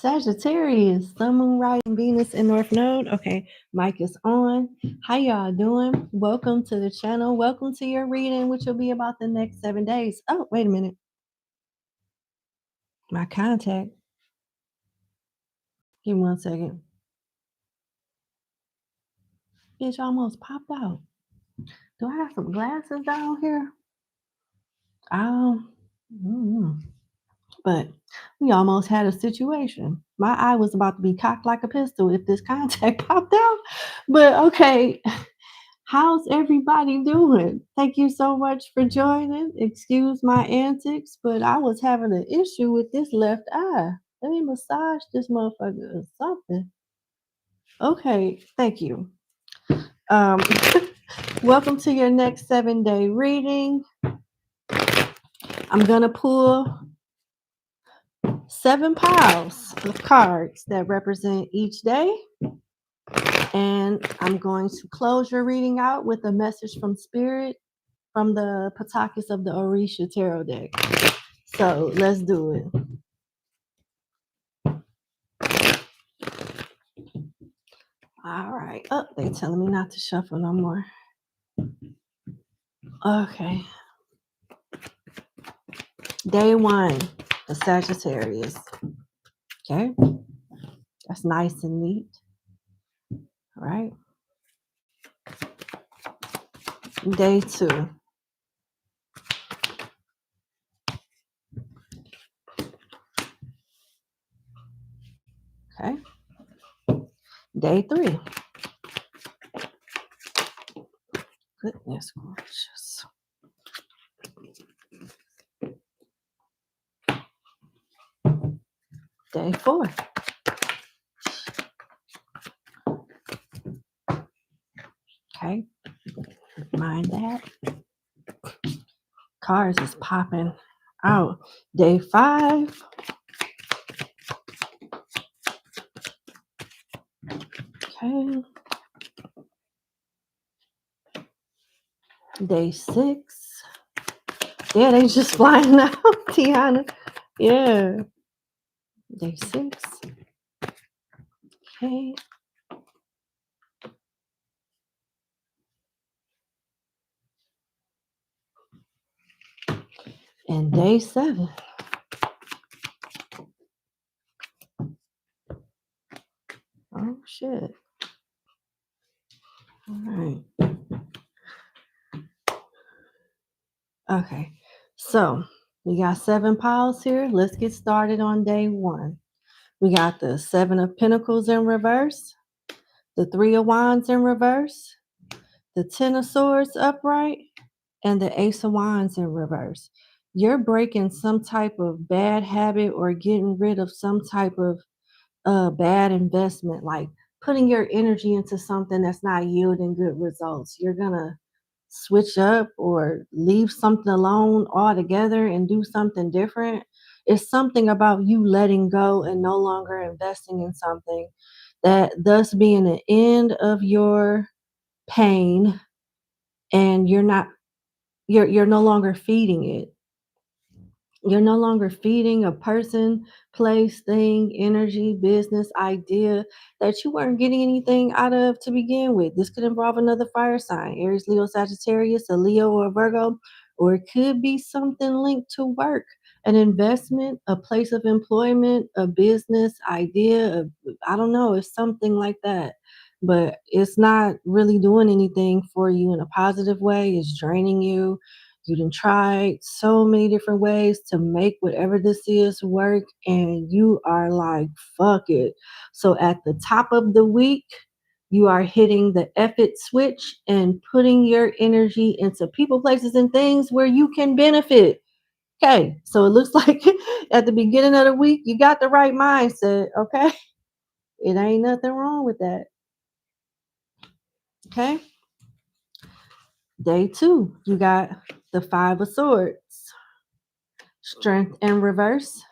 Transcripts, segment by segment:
Sagittarius, Sun, Moon, Rising, Venus, and North Node. Okay, mic is on. How y'all doing? Welcome to the channel. Welcome to your reading, which will be about the next 7 days. Oh, wait a minute. My contact. Give me 1 second. Bitch almost popped out. Do I have some glasses down here? But we almost had a situation. My eye was about to be cocked like a pistol if this contact popped out. But okay, how's everybody doing? Thank you so much for joining. Excuse my antics, but I was having an issue with this left eye. Let me massage this motherfucker or something. Okay, thank you. Welcome to your next 7-day reading. I'm gonna pull 7 piles of cards that represent each day. And I'm going to close your reading out with a message from Spirit from the PETFRIENDLY of the ARIES Tarot deck. So let's do it. All right. Oh, they're telling me not to shuffle no more. Okay. Day 1, the Sagittarius. Okay. That's nice and neat. All right. Day 2. Okay. Day 3. Goodness gracious. Day 4. Okay. Mind that. Cars is popping out. Day 5. Okay. Day 6. Yeah, they just flying out, Tiana. Yeah. Day 6. Okay. And day 7. Oh, shit. All right. Okay. So we got 7 piles here. Let's get started on day 1. We got the 7 of Pentacles in reverse, the 3 of Wands in reverse, the 10 of Swords upright, and the Ace of Wands in reverse. You're breaking some type of bad habit or getting rid of some type of bad investment, like putting your energy into something that's not yielding good results. You're gonna switch up or leave something alone altogether and do something different. It's something about you letting go and no longer investing in something, that thus being the end of your pain, and you're no longer feeding it. You're no longer feeding a person, place, thing, energy, business, idea that you weren't getting anything out of to begin with. This could involve another fire sign, Aries, Leo, Sagittarius, a Leo or a Virgo, or it could be something linked to work, an investment, a place of employment, a business idea. I don't know, it's something like that. But it's not really doing anything for you in a positive way. It's draining you. You done tried so many different ways to make whatever this is work, and you are like, fuck it. So at the top of the week, you are hitting the F it switch and putting your energy into people, places, and things where you can benefit. Okay, so it looks like at the beginning of the week, you got the right mindset, okay? It ain't nothing wrong with that, okay? Day 2, you got the 5 of Swords, Strength in reverse,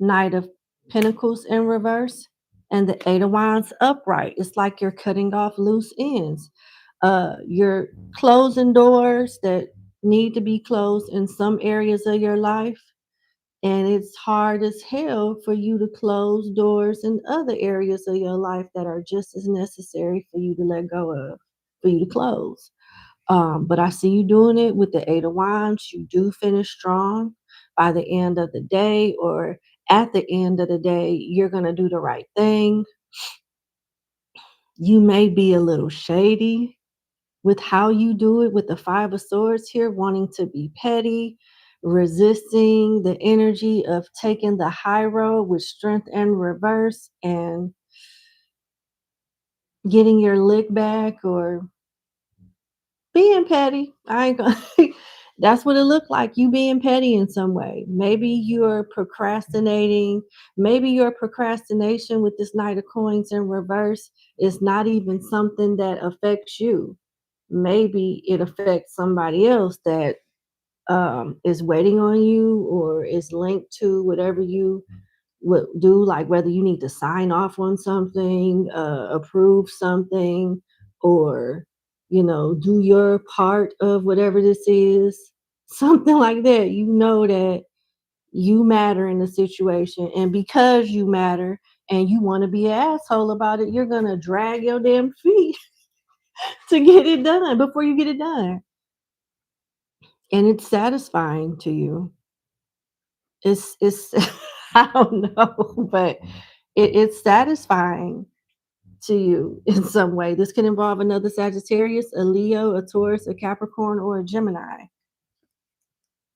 Knight of Pentacles in reverse, and the 8 of Wands upright. It's like you're cutting off loose ends. You're closing doors that need to be closed in some areas of your life. And it's hard as hell for you to close doors in other areas of your life that are just as necessary for you to let go of, for you to close. But I see you doing it with the Eight of Wands. You do finish strong by the end of the day, or at the end of the day, you're going to do the right thing. You may be a little shady with how you do it with the Five of Swords here, wanting to be petty, resisting the energy of taking the high road with strength and reverse and getting your lick back, or being petty. I ain't gonna that's what it looked like, you being petty in some way. Maybe you're procrastinating. Maybe your procrastination with this Knight of Coins in reverse is not even something that affects you. Maybe it affects somebody else that is waiting on you, or is linked to whatever you would do, like whether you need to sign off on something, approve something, or do your part of whatever this is, something like that. You know that you matter in the situation, and because you matter and you want to be an asshole about it, you're gonna drag your damn feet to get it done before you get it done. And it's satisfying to you. It's I don't know, but it's satisfying to you in some way. This can involve another Sagittarius, a Leo, a Taurus, a Capricorn, or a Gemini.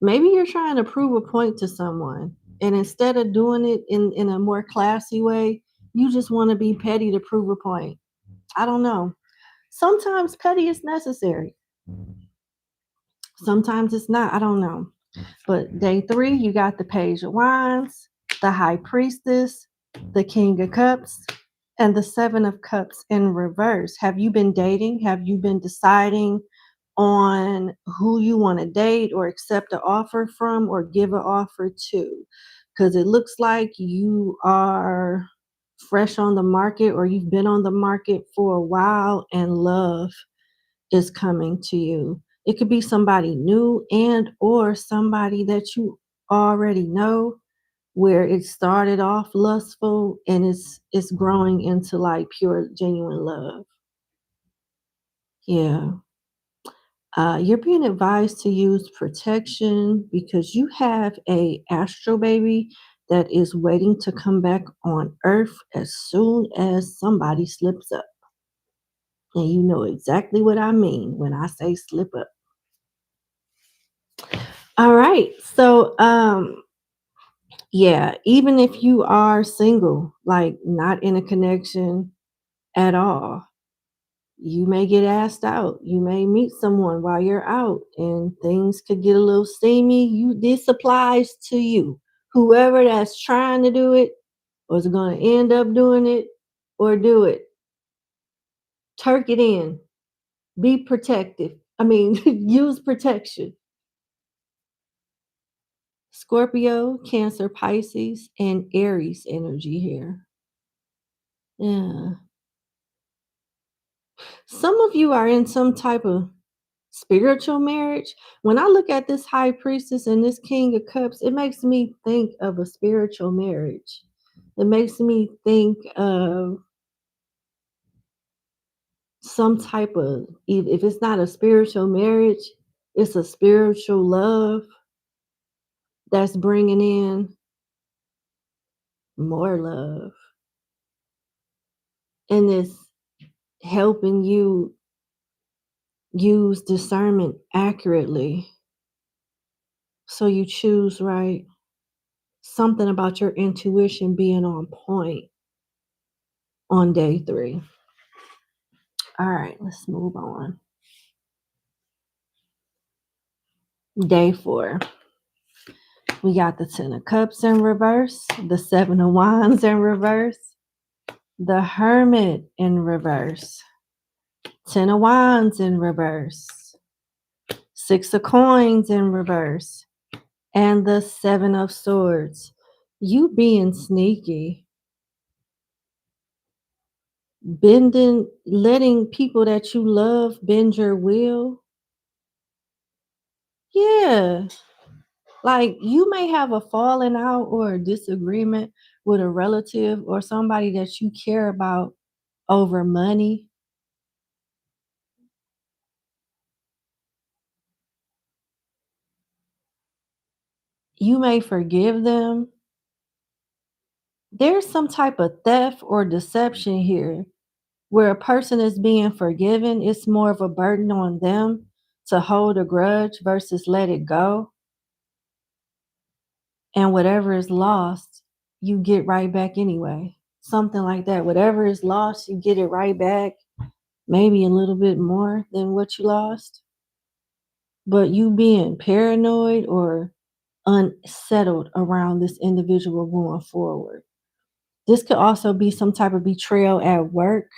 Maybe you're trying to prove a point to someone, and instead of doing it in a more classy way, you just want to be petty to prove a point. I don't know. Sometimes petty is necessary. Sometimes it's not. I don't know. But day 3, you got the Page of Wands, the High Priestess, the King of Cups, and the Seven of Cups in reverse. Have you been dating? Have you been deciding on who you want to date or accept an offer from or give an offer to? Because it looks like you are fresh on the market, or you've been on the market for a while, and love is coming to you. It could be somebody new and or somebody that you already know, where it started off lustful and it's growing into like pure genuine love. Yeah. You're being advised to use protection because you have a astral baby that is waiting to come back on earth as soon as somebody slips up. And you know exactly what I mean when I say slip up. All right. So yeah, even if you are single, like not in a connection at all, you may get asked out. You may meet someone while you're out and things could get a little steamy. This applies to you. Whoever that's trying to do it or is going to end up doing it or do it. Turk it in. Be protective. I mean, use protection. Scorpio, Cancer, Pisces, and Aries energy here. Yeah. Some of you are in some type of spiritual marriage. When I look at this High Priestess and this King of Cups, it makes me think of a spiritual marriage. It makes me think of some type of, if it's not a spiritual marriage, it's a spiritual love that's bringing in more love, and it's helping you use discernment accurately so you choose right. Something about your intuition being on point on day 3. All right, let's move on. Day 4. We got the Ten of Cups in reverse, the Seven of Wands in reverse, the Hermit in reverse, Ten of Wands in reverse, Six of Coins in reverse, and the Seven of Swords. You being sneaky, letting people that you love bend your will. Yeah. Like, you may have a falling out or a disagreement with a relative or somebody that you care about over money. You may forgive them. There's some type of theft or deception here where a person is being forgiven. It's more of a burden on them to hold a grudge versus let it go. And whatever is lost, you get right back anyway. Something like that. Whatever is lost, you get it right back, maybe a little bit more than what you lost. But you being paranoid or unsettled around this individual going forward. This could also be some type of betrayal at work.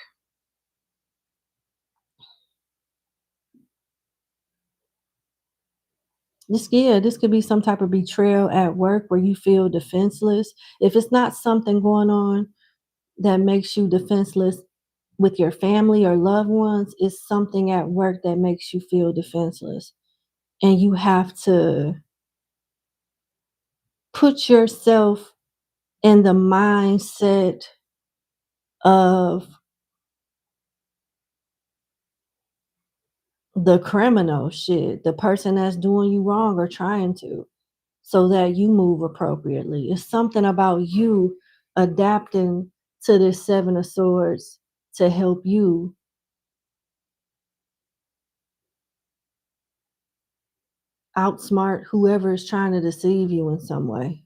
This could be some type of betrayal at work where you feel defenseless. If it's not something going on that makes you defenseless with your family or loved ones, it's something at work that makes you feel defenseless. And you have to put yourself in the mindset of the criminal shit, the person that's doing you wrong or trying to, so that you move appropriately. It's something about you adapting to this Seven of Swords to help you outsmart whoever is trying to deceive you in some way.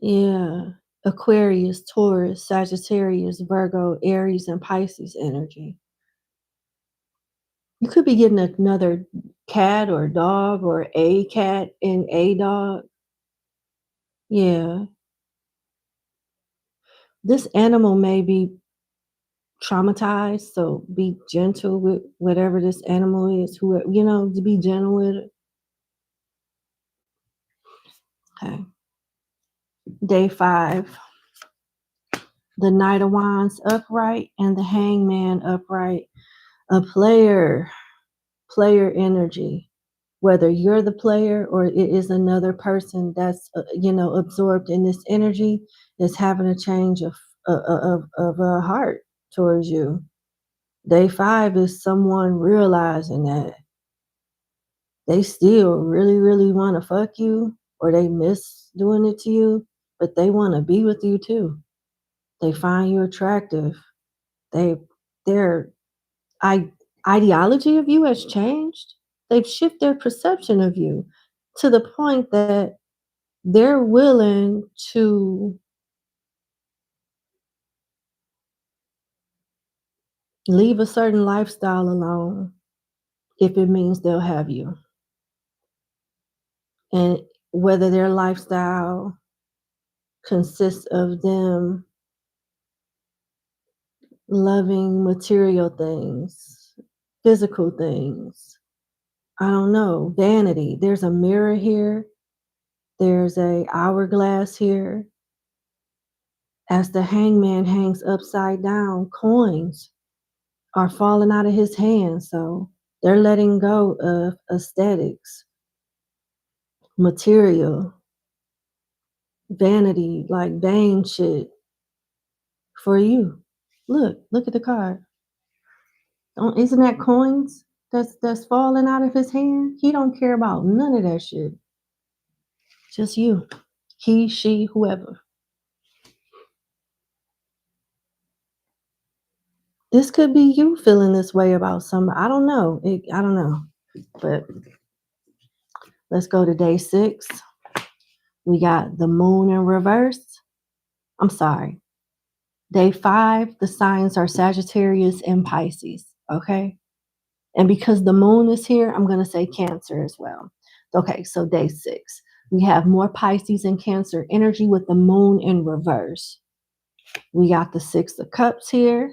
Yeah. Aquarius, Taurus, Sagittarius, Virgo, Aries, and Pisces energy. You could be getting another cat or dog or a cat and a dog. Yeah. This animal may be traumatized, so be gentle with whatever this animal is, who, to be gentle with it. Okay. Day 5. The Knight of Wands upright and the Hangman upright. A player energy. Whether you're the player or it is another person that's absorbed in this energy, is having a change of a heart towards you. Day 5 is someone realizing that they still really, really want to fuck you, or they miss doing it to you, but they want to be with you too. They find you attractive. Their ideology of you has changed. They've shifted their perception of you to the point that they're willing to leave a certain lifestyle alone if it means they'll have you. And whether their lifestyle consists of them loving material things, physical things, I don't know, vanity. There's a mirror here. There's a hourglass here. As the hangman hangs upside down, coins are falling out of his hands. So they're letting go of aesthetics, material, vanity, like vain shit for you. Look at the card. Isn't that coins that's falling out of his hand? He don't care about none of that shit. Just you. He, she, whoever. This could be you feeling this way about somebody. I don't know. I don't know. But let's go to day 6. We got the moon in reverse. I'm sorry. Day 5, the signs are Sagittarius and Pisces. Okay. And because the moon is here, I'm going to say Cancer as well. Okay. So day 6, we have more Pisces and Cancer energy with the moon in reverse. We got the 6 of Cups here.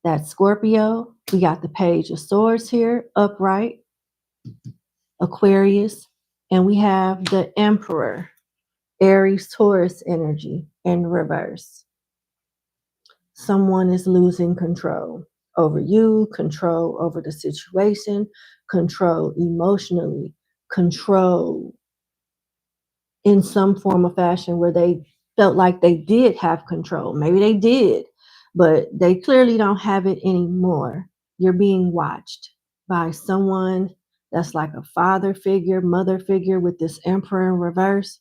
That's Scorpio. We got the Page of Swords here, upright, Aquarius. And we have the Emperor, Aries, Taurus energy in reverse. Someone is losing control over you, control over the situation, control emotionally, control in some form or fashion where they felt like they did have control. Maybe they did, but they clearly don't have it anymore. You're being watched by someone that's like a father figure, mother figure with this Emperor in reverse.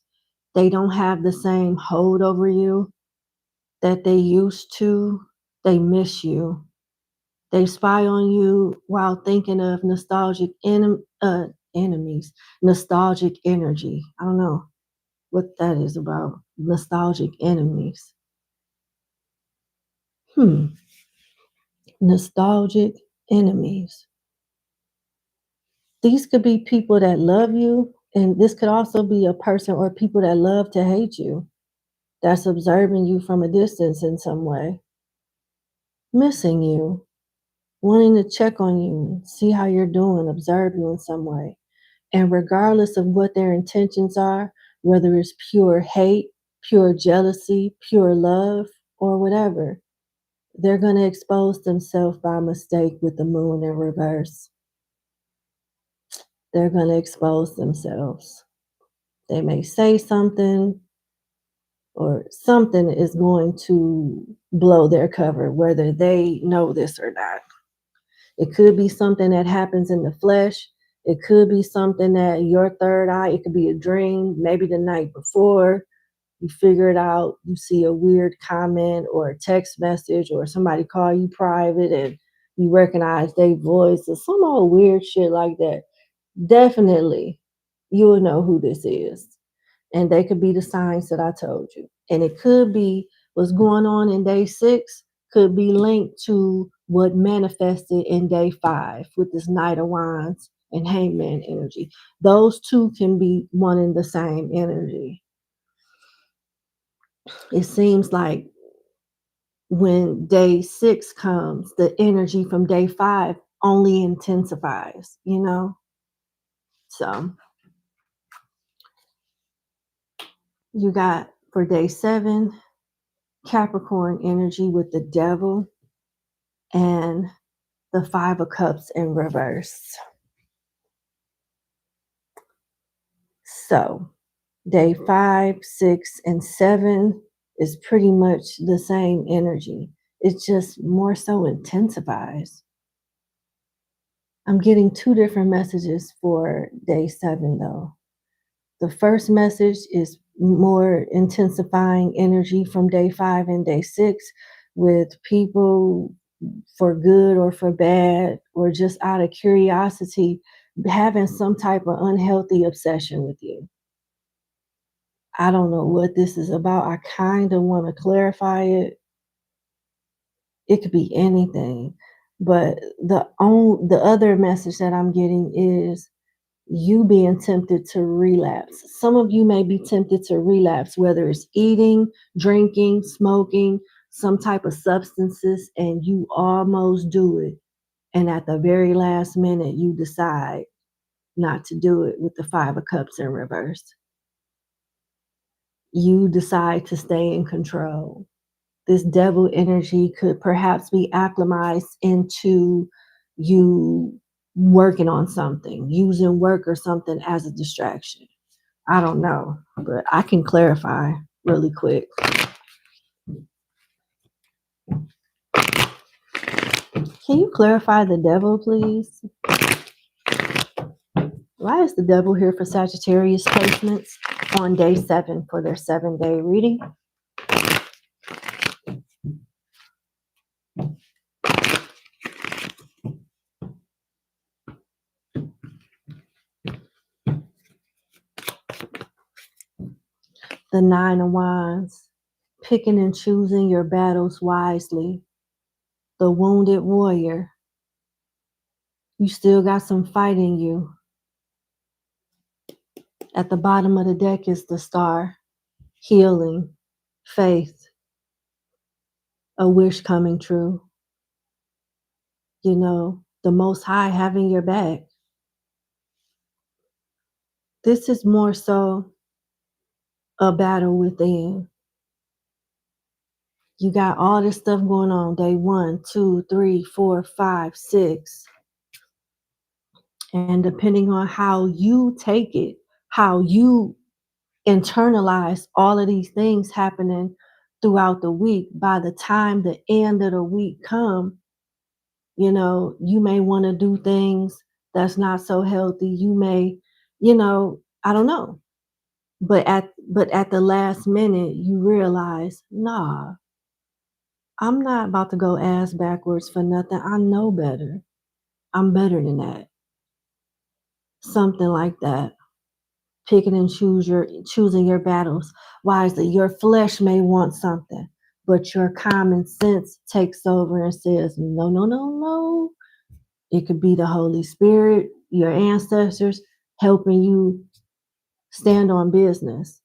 They don't have the same hold over you that they used to. They miss you. They spy on you while thinking of nostalgic enemies, nostalgic energy. I don't know what that is about. Nostalgic enemies. Nostalgic enemies. These could be people that love you, and this could also be a person or people that love to hate you, that's observing you from a distance in some way, missing you, wanting to check on you, see how you're doing, observe you in some way. And regardless of what their intentions are, whether it's pure hate, pure jealousy, pure love, or whatever, they're going to expose themselves by mistake with the moon in reverse. They're going to expose themselves. They may say something, or something is going to blow their cover, whether they know this or not. It could be something that happens in the flesh. It could be something that your third eye, it could be a dream, maybe the night before. You figure it out, you see a weird comment or a text message or somebody call you private and you recognize their voice or some old weird shit like that. Definitely, you will know who this is. And they could be the signs that I told you. And it could be what's going on in day 6 could be linked to what manifested in day 5 with this Knight of Wands and Hangman energy. Those two can be one and the same energy. It seems like when day 6 comes, the energy from day 5 only intensifies, you know? So you got for day 7, Capricorn energy with the Devil and the 5 of Cups in reverse. So day 5, 6, and 7 is pretty much the same energy. It just more so intensifies. I'm getting 2 different messages for day 7 though. The first message is more intensifying energy from day 5 and day 6 with people for good or for bad, or just out of curiosity, having some type of unhealthy obsession with you. I don't know what this is about. I kind of want to clarify it. It could be anything. But the other message that I'm getting is you being tempted to relapse. Some of you may be tempted to relapse, whether it's eating, drinking, smoking, some type of substances, and you almost do it. And at the very last minute, you decide not to do it with the 5 of Cups in reverse. You decide to stay in control. This devil energy could perhaps be acclimatized into you working on something, using work or something as a distraction. I don't know, but I can clarify really quick. Can you clarify the devil, please? Why is the devil here for Sagittarius placements on day 7 for their 7-day reading? The 9 of Wands, picking and choosing your battles wisely. The wounded warrior, you still got some fight in you. At the bottom of the deck is the Star, healing, faith, a wish coming true. You know, the Most High having your back. This is more so a battle within. You got all this stuff going on day 1, 2, 3, 4, 5, 6. And depending on how you take it, how you internalize all of these things happening throughout the week, by the time the end of the week come, you may want to do things that's not so healthy. You may, I don't know. But at the last minute you realize, nah, I'm not about to go ass backwards for nothing. I know better. I'm better than that. Something like that. Picking and choosing your battles wisely. Your flesh may want something, but your common sense takes over and says, no, no, no, no. It could be the Holy Spirit, your ancestors helping you stand on business.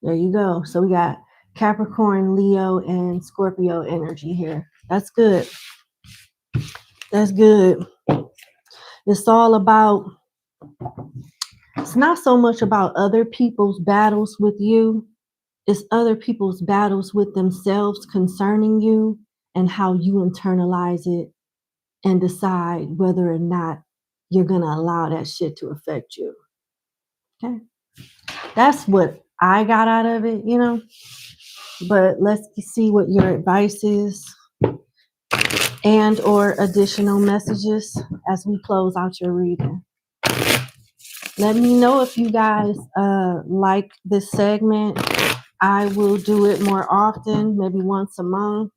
There you go. So we got Capricorn, Leo, and Scorpio energy here. That's good. That's good. It's all about, it's not so much about other people's battles with you. It's other people's battles with themselves concerning you and how you internalize it and decide whether or not you're going to allow that shit to affect you. Okay. That's what I got out of it, but let's see what your advice is and or additional messages as we close out your reading. Let me know if you guys like this segment. I will do it more often, maybe once a month.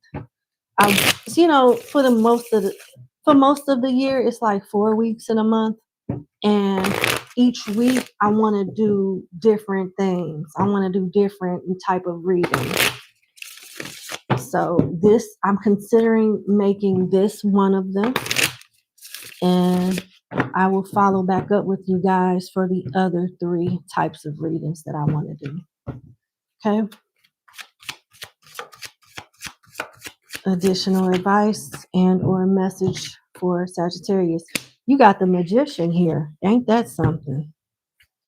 For most of the year, it's like 4 weeks in a month, and each week I want to do different things. I want to do different type of reading. So I'm considering making this one of them, and I will follow back up with you guys for the other 3 types of readings that I want to do. Okay. Additional advice and or message for Sagittarius. You got the Magician here. Ain't that something?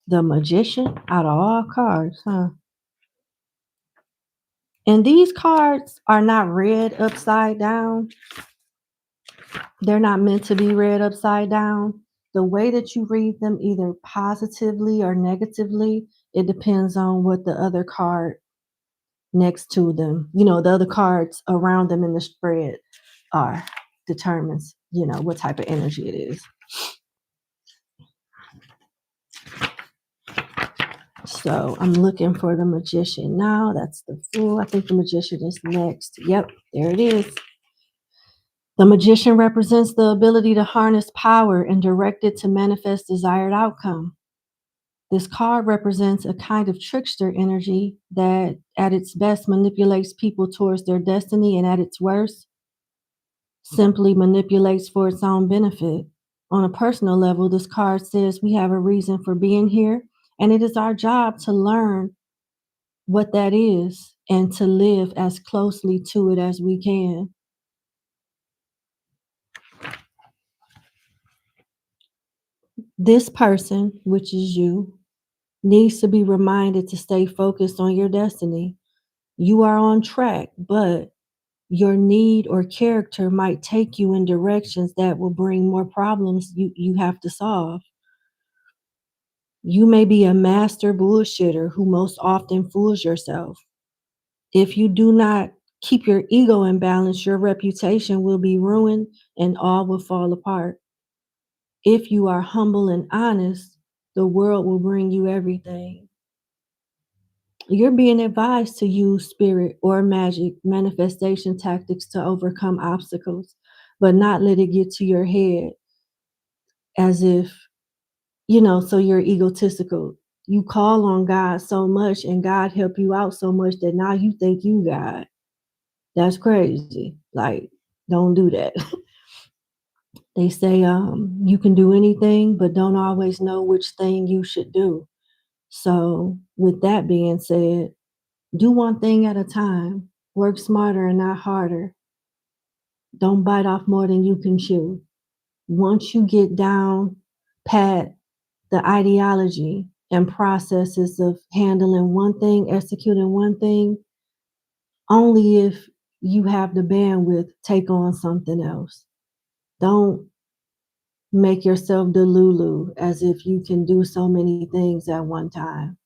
The Magician out of all cards, huh? And these cards are not read upside down. They're not meant to be read upside down. The way that you read them, either positively or negatively, it depends on what the other card next to them, the other cards around them in the spread are, determines, what type of energy it is. So I'm looking for the Magician now. That's the Fool. I think the Magician is next. Yep, there it is. The Magician represents the ability to harness power and direct it to manifest desired outcome. This card represents a kind of trickster energy that at its best manipulates people towards their destiny, and at its worst simply manipulates for its own benefit. On a personal level, this card says we have a reason for being here, and it is our job to learn what that is and to live as closely to it as we can. This person, which is you, needs to be reminded to stay focused on your destiny. You are on track, but your need or character might take you in directions that will bring more problems you have to solve. You may be a master bullshitter who most often fools yourself. If you do not keep your ego in balance, your reputation will be ruined and all will fall apart. If you are humble and honest, the world will bring you everything. You're being advised to use spirit or magic manifestation tactics to overcome obstacles, but not let it get to your head as if, so you're egotistical. You call on God so much and God help you out so much that now you think you God. That's crazy. Like, don't do that. They say you can do anything, but don't always know which thing you should do. So with that being said, do one thing at a time. Work smarter and not harder. Don't bite off more than you can chew. Once you get down pat the ideology and processes of handling one thing, executing one thing, only if you have the bandwidth, take on something else. Don't make yourself delulu as if you can do so many things at one time.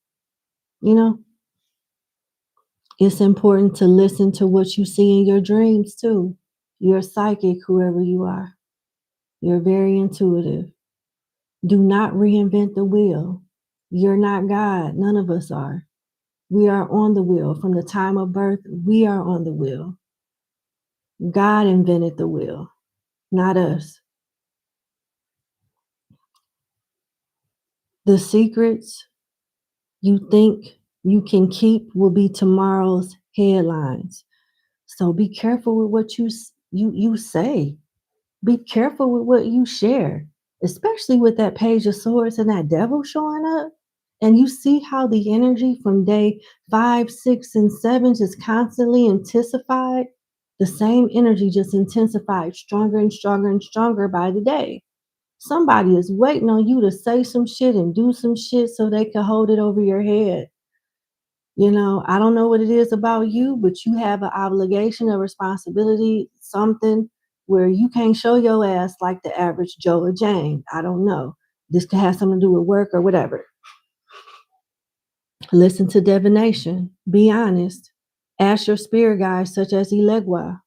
You know, it's important to listen to what you see in your dreams too. You're psychic, whoever you are. You're very intuitive. Do not reinvent the wheel. You're not God. None of us are. We are on the wheel. From the time of birth, we are on the wheel. God invented the wheel, not us. The secrets you think you can keep will be tomorrow's headlines. So be careful with what you say. Be careful with what you share, especially with that Page of Swords and that devil showing up. And you see how the energy from day 5, 6, and 7 just constantly intensified. The same energy just intensified stronger and stronger and stronger by the day. Somebody is waiting on you to say some shit and do some shit so they can hold it over your head. You know, I don't know what it is about you, but you have an obligation, a responsibility, something where you can't show your ass like the average Joe or Jane. I don't know. This could have something to do with work or whatever. Listen to divination. Be honest. Ask your spirit guides, such as Elegua,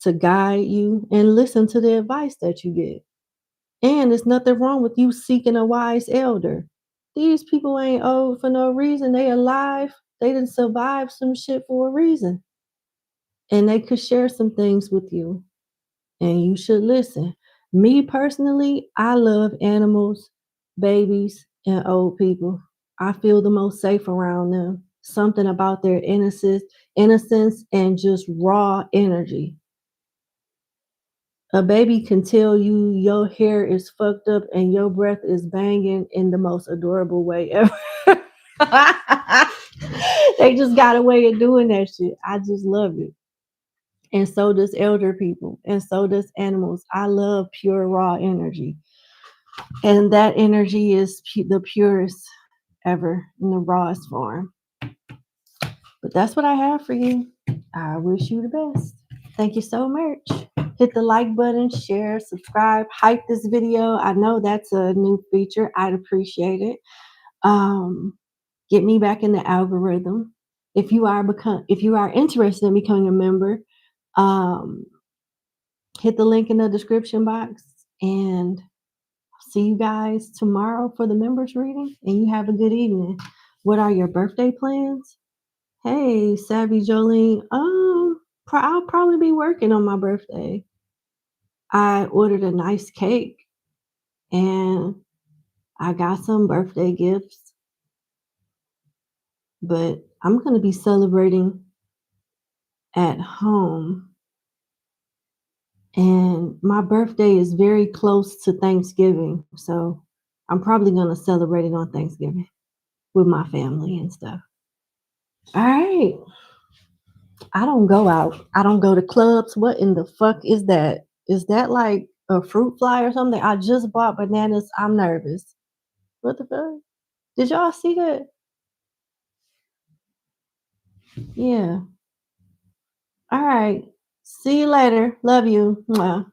to guide you and listen to the advice that you get. And there's nothing wrong with you seeking a wise elder. These people ain't old for no reason. They alive. They didn't survive some shit for a reason. And they could share some things with you. And you should listen. Me personally, I love animals, babies, and old people. I feel the most safe around them. Something about their innocence and just raw energy. A baby can tell you your hair is fucked up and your breath is banging in the most adorable way ever. They just got a way of doing that shit. I just love it. And so does elder people. And so does animals. I love pure raw energy. And that energy is the purest ever in the rawest form. But that's what I have for you. I wish you the best. Thank you so much. Hit the like button, share, subscribe, hype this video. I know that's a new feature. I'd appreciate it. Get me back in the algorithm. If you are interested in becoming a member, hit the link in the description box, and see you guys tomorrow for the members reading. And you have a good evening. What are your birthday plans? Hey, Savvy Jolene. I'll probably be working on my birthday. I ordered a nice cake and I got some birthday gifts, but I'm going to be celebrating at home. And my birthday is very close to Thanksgiving, so I'm probably going to celebrate it on Thanksgiving with my family and stuff. All right. I don't go out. I don't go to clubs. What in the fuck is that? Is that like a fruit fly or something? I just bought bananas. I'm nervous. What the fuck? Did y'all see that? Yeah. All right. See you later. Love you. Mwah.